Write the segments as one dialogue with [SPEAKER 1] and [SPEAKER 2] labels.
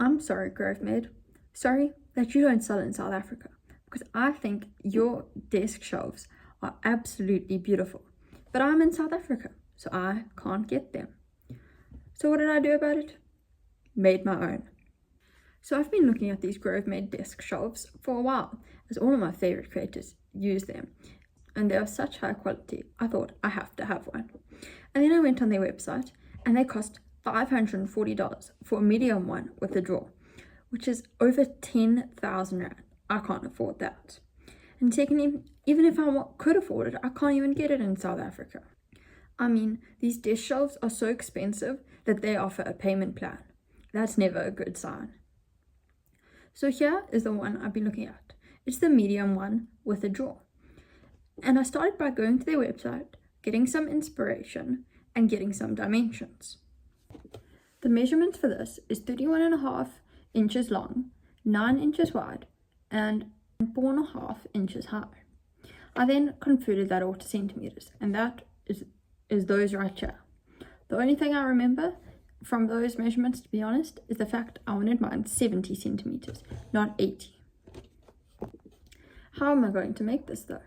[SPEAKER 1] I'm sorry, Grovemade. Sorry that you don't sell in South Africa, because I think your desk shelves are absolutely beautiful. But I'm in South Africa, so I can't get them. So what did I do about it? Made my own. So I've been looking at these Grovemade desk shelves for a while, as all of my favorite creators use them. And they are such high quality, I thought I have to have one. And then I went on their website, and they cost $540 for a medium one with a drawer, which is over 10,000 Rand. I can't afford that. And secondly, even if I could afford it, I can't even get it in South Africa. I mean, these desk shelves are so expensive that they offer a payment plan. That's never a good sign. So here is the one I've been looking at. It's the medium one with a drawer. And I started by going to their website, getting some inspiration, and getting some dimensions. The measurement for this is 31.5 inches long, 9 inches wide, and 4.5 inches high. I then converted that all to centimeters, and that is those right here. The only thing I remember from those measurements, to be honest, is the fact I wanted mine 70 centimeters, not 80. How am I going to make this though?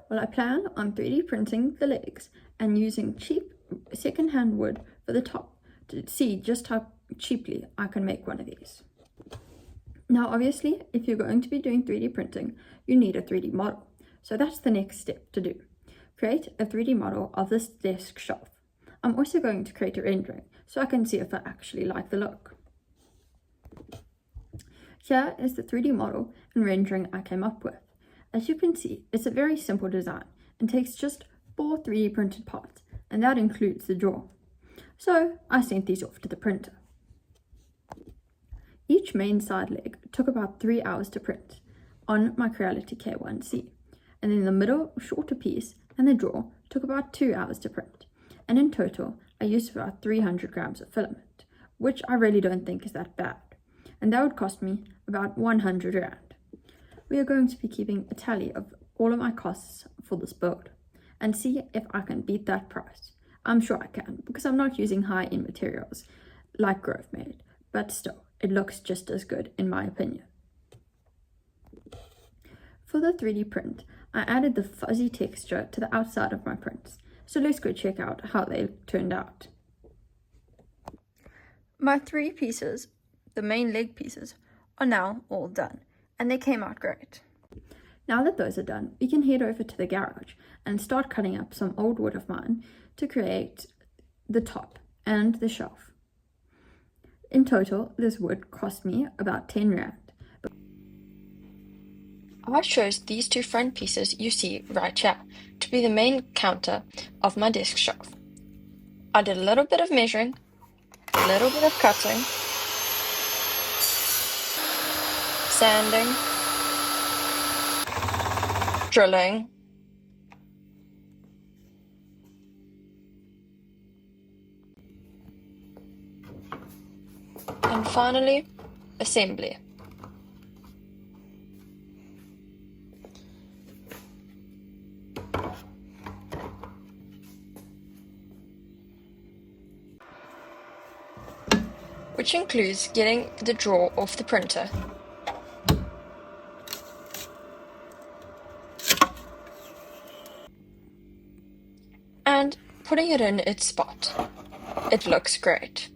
[SPEAKER 1] Well, I plan on 3D printing the legs and using cheap second-hand wood for the top to see just how cheaply I can make one of these. Now, obviously, if you're going to be doing 3D printing, you need a 3D model. So that's the next step to do. Create a 3D model of this desk shelf. I'm also going to create a rendering so I can see if I actually like the look. Here is the 3D model and rendering I came up with. As you can see, it's a very simple design and takes just 4 3D printed parts, and that includes the drawer. So I sent these off to the printer. Each main side leg took about 3 hours to print on my Creality K1C, and then the middle shorter piece and the drawer took about 2 hours to print. And in total, I used about 300 grams of filament, which I really don't think is that bad. And that would cost me about 100 Rand. We are going to be keeping a tally of all of my costs for this build and see if I can beat that price. I'm sure I can, because I'm not using high-end materials like Grovemade, but still, it looks just as good in my opinion. For the 3D print, I added the fuzzy texture to the outside of my prints. So let's go check out how they turned out. My 3 pieces, the main leg pieces, are now all done, and they came out great. Now that those are done, we can head over to the garage and start cutting up some old wood of mine to create the top and the shelf. In total, this wood cost me about 10 Rand. I chose these 2 front pieces you see right here to be the main counter of my desk shelf. I did a little bit of measuring, a little bit of cutting, sanding, drilling, and finally, assembly. Which includes getting the drawer off the printer. And putting it in its spot. It looks great.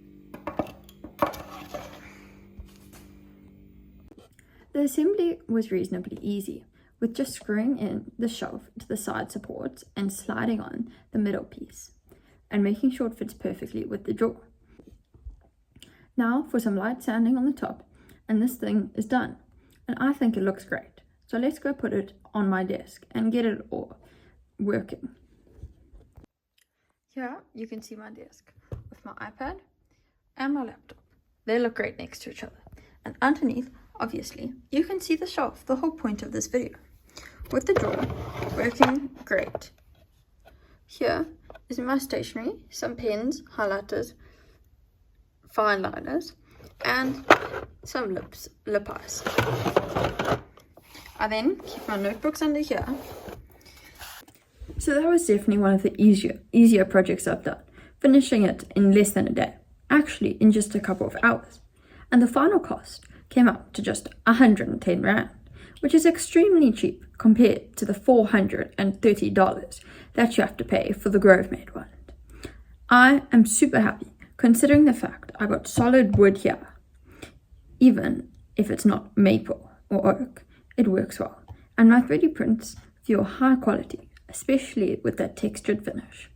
[SPEAKER 1] The assembly was reasonably easy, with just screwing in the shelf to the side supports and sliding on the middle piece, and making sure it fits perfectly with the drawer. Now for some light sanding on the top, and this thing is done, and I think it looks great. So let's go put it on my desk and get it all working. Here you can see my desk with my iPad and my laptop. They look great next to each other. And underneath, obviously, you can see the shelf, the whole point of this video, with the drawer working great. Here is my stationery, some pens, highlighters, fine liners, and some lip eyes. I then keep my notebooks under here. So that was definitely one of the easier projects I've done, finishing it in less than a day, actually in just a couple of hours. and the final cost came up to just 110 Rand, which is extremely cheap compared to the $430 that you have to pay for the Grovemade one. I am super happy considering the fact I got solid wood here. Even if it's not maple or oak, it works well, and my 3D prints feel high quality, especially with that textured finish.